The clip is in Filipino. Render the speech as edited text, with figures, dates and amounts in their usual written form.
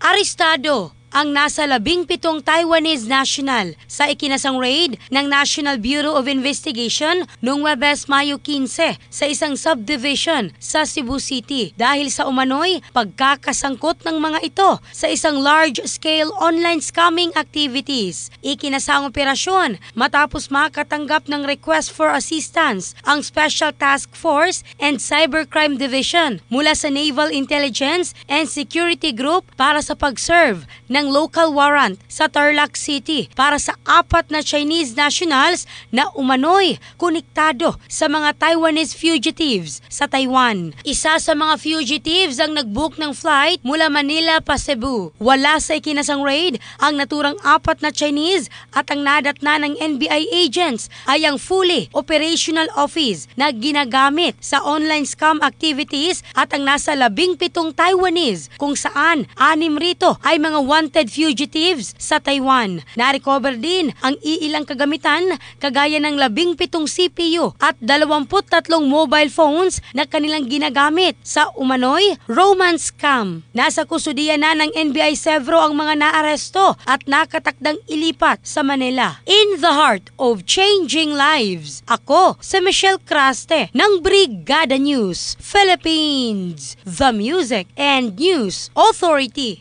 Arestado ang nasa 17 Taiwanese national sa ikinasang raid ng National Bureau of Investigation noong Huwebes, Mayo 15 sa isang subdivision sa Cebu City dahil sa umano'y pagkakasangkot ng mga ito sa isang large-scale online scamming activities. Ikinasang operasyon matapos makatanggap ng request for assistance ang Special Task Force and Cybercrime Division mula sa Naval Intelligence and Security Group para sa pag-serve ng local warrant sa Tarlac City para sa 4 na Chinese nationals na umano'y konektado sa mga Taiwanese fugitives sa Taiwan. Isa sa mga fugitives ang nag-book ng flight mula Manila pa Cebu. Wala sa ikinasang raid ang naturang 4 na Chinese at ang nadatna ng NBI agents ay ang fully operational office na ginagamit sa online scam activities at ang nasa 17 Taiwanese kung saan 6 rito ay mga wanted fugitives sa Taiwan. Na-recover din ang iilang kagamitan kagaya ng 17 CPU at 23 mobile phones na kanilang ginagamit sa umano'y romance scam. Nasa kustudiya na ng NBI Sevro ang mga naaresto at nakatakdang ilipat sa Manila. In the heart of changing lives, ako si Michelle Craste ng Brigada News Philippines, the Music and News Authority.